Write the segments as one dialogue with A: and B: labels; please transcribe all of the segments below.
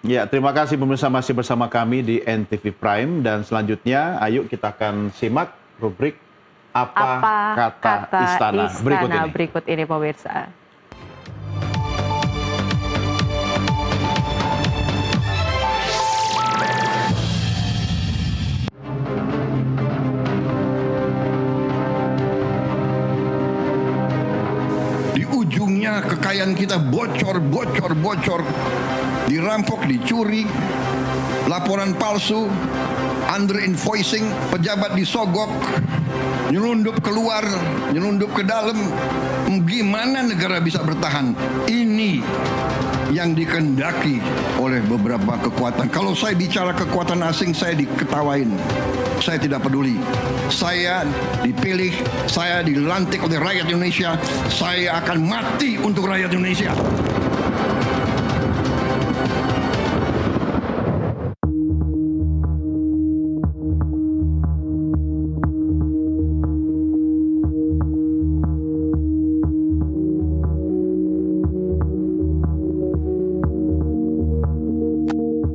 A: Ya, terima kasih pemirsa masih bersama kami di NTV Prime dan selanjutnya ayo kita akan simak rubrik Apa Kata Istana
B: berikut ini pemirsa.
C: Di ujungnya kekayaan kita bocor, dirampok, dicuri, laporan palsu, under invoicing, pejabat disogok, nyelundup keluar, nyelundup ke dalam. Gimana negara bisa bertahan? Ini yang dikehendaki oleh beberapa kekuatan. Kalau saya bicara kekuatan asing, saya diketawain. Saya tidak peduli. Saya dipilih, saya dilantik oleh rakyat Indonesia. Saya akan mati untuk rakyat Indonesia.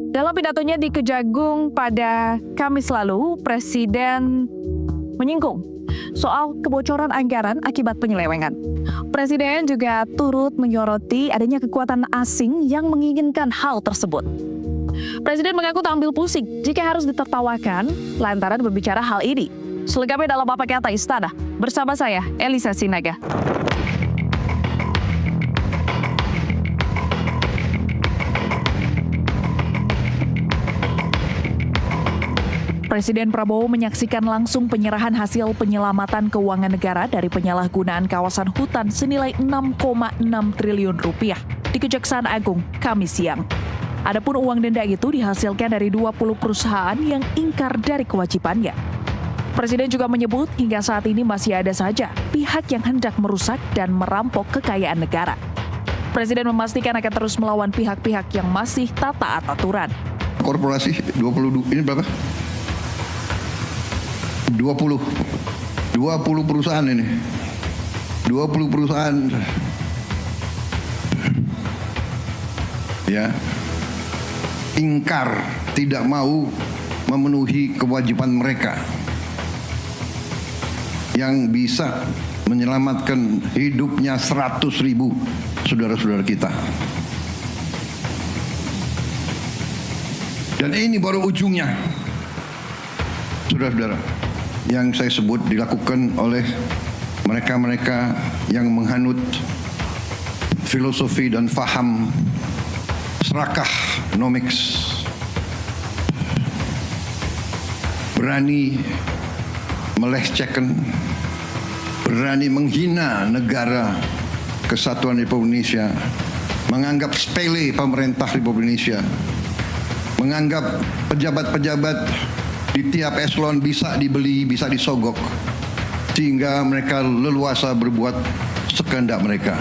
B: Dalam pidatonya di Kejagung pada Kamis lalu, Presiden menyinggung soal kebocoran anggaran akibat penyelewengan. Presiden juga turut menyoroti adanya kekuatan asing yang menginginkan hal tersebut. Presiden mengaku tak ambil pusing jika harus ditertawakan lantaran berbicara hal ini. Selengkapnya dalam Apa Kata Istana, bersama saya, Elisa Sinaga. Presiden Prabowo menyaksikan langsung penyerahan hasil penyelamatan keuangan negara dari penyalahgunaan kawasan hutan senilai 6,6 triliun rupiah di Kejaksaan Agung Kamis siang. Adapun uang denda itu dihasilkan dari 20 perusahaan yang ingkar dari kewajibannya. Presiden juga menyebut hingga saat ini masih ada saja pihak yang hendak merusak dan merampok kekayaan negara. Presiden memastikan akan terus melawan pihak-pihak yang masih tak taat aturan.
C: Korporasi 22, ini berapa? 20 perusahaan ini. 20 perusahaan. Ya. Ingkar, tidak mau memenuhi kewajiban mereka. Yang bisa menyelamatkan hidupnya 100.000 saudara-saudara kita. Dan ini baru ujungnya. Saudara-saudara, yang saya sebut dilakukan oleh mereka-mereka yang menghanut filosofi dan faham serakah nomics, berani melecehkan, berani menghina negara kesatuan Republik Indonesia, menganggap sepele pemerintah Republik Indonesia, menganggap pejabat-pejabat di tiap eselon bisa dibeli, bisa disogok, sehingga mereka leluasa berbuat sekehendak mereka.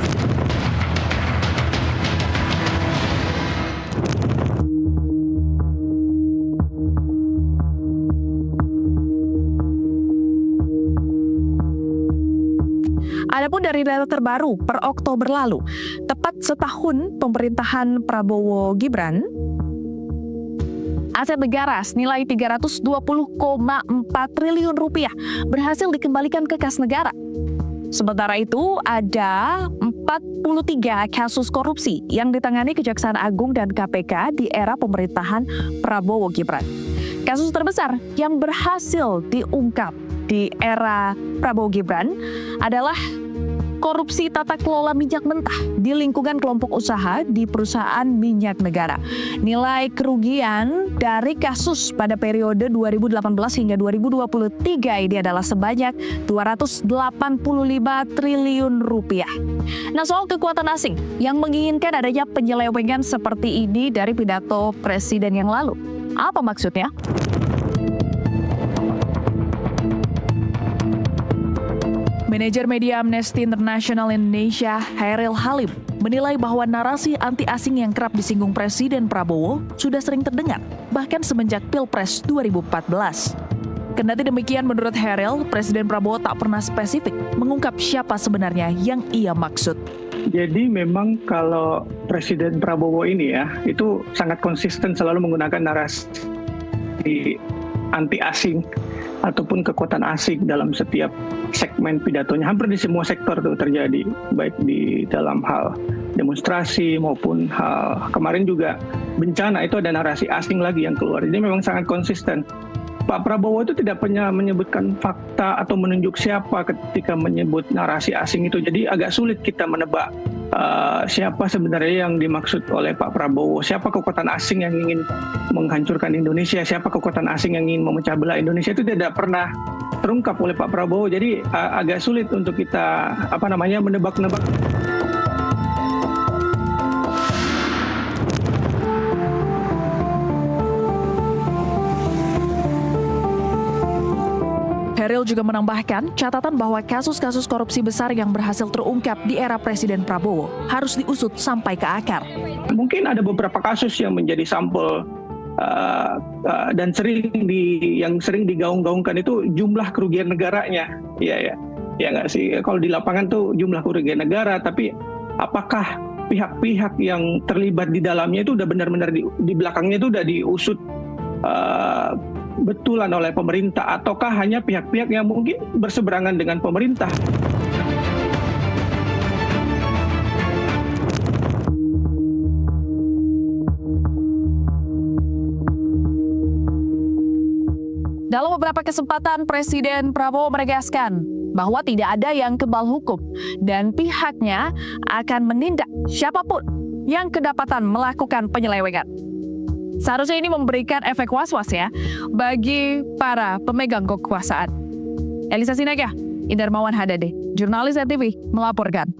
B: Adapun dari data terbaru per Oktober lalu, tepat setahun pemerintahan Prabowo Gibran, aset negara senilai 320,4 triliun rupiah berhasil dikembalikan ke kas negara. Sementara itu, ada 43 kasus korupsi yang ditangani Kejaksaan Agung dan KPK di era pemerintahan Prabowo Gibran. Kasus terbesar yang berhasil diungkap di era Prabowo Gibran adalah korupsi tata kelola minyak mentah di lingkungan kelompok usaha di perusahaan minyak negara. Nilai kerugian dari kasus pada periode 2018 hingga 2023 ini adalah sebanyak 285 triliun rupiah. Nah, soal kekuatan asing yang menginginkan adanya penyelewengan seperti ini dari pidato presiden yang lalu. Apa maksudnya? Manajer media Amnesty International Indonesia, Hairil Halim, menilai bahwa narasi anti-asing yang kerap disinggung Presiden Prabowo sudah sering terdengar, bahkan semenjak Pilpres 2014. Kendati demikian, menurut Hairil, Presiden Prabowo tak pernah spesifik mengungkap siapa sebenarnya yang ia maksud.
D: Jadi memang kalau Presiden Prabowo ini ya, itu sangat konsisten selalu menggunakan narasi anti asing ataupun kekuatan asing dalam setiap segmen pidatonya. Hampir di semua sektor itu terjadi, baik di dalam hal demonstrasi maupun hal kemarin juga bencana, itu ada narasi asing lagi yang keluar. Jadi memang sangat konsisten. Pak Prabowo itu tidak pernah menyebutkan fakta atau menunjuk siapa ketika menyebut narasi asing itu. Jadi agak sulit kita menebak siapa sebenarnya yang dimaksud oleh Pak Prabowo. Siapa kekuatan asing yang ingin menghancurkan Indonesia, siapa kekuatan asing yang ingin memecah belah Indonesia, itu tidak pernah terungkap oleh Pak Prabowo. Jadi agak sulit untuk kita menebak-nebak.
B: Heril juga menambahkan catatan bahwa kasus-kasus korupsi besar yang berhasil terungkap di era Presiden Prabowo harus diusut sampai ke akar.
D: Mungkin ada beberapa kasus yang menjadi sampel dan yang sering digaung-gaungkan itu jumlah kerugian negaranya. Ya nggak sih, kalau di lapangan tuh jumlah kerugian negara, tapi apakah pihak-pihak yang terlibat di dalamnya itu udah benar-benar di belakangnya itu udah diusut betulan oleh pemerintah, ataukah hanya pihak-pihak yang mungkin berseberangan dengan pemerintah?
B: Dalam beberapa kesempatan, Presiden Prabowo menegaskan bahwa tidak ada yang kebal hukum dan pihaknya akan menindak siapapun yang kedapatan melakukan penyelewengan. Seharusnya ini memberikan efek was-was ya bagi para pemegang kekuasaan. Elisa Sinaga, Indarmawan Hadade, Jurnalis NTV melaporkan.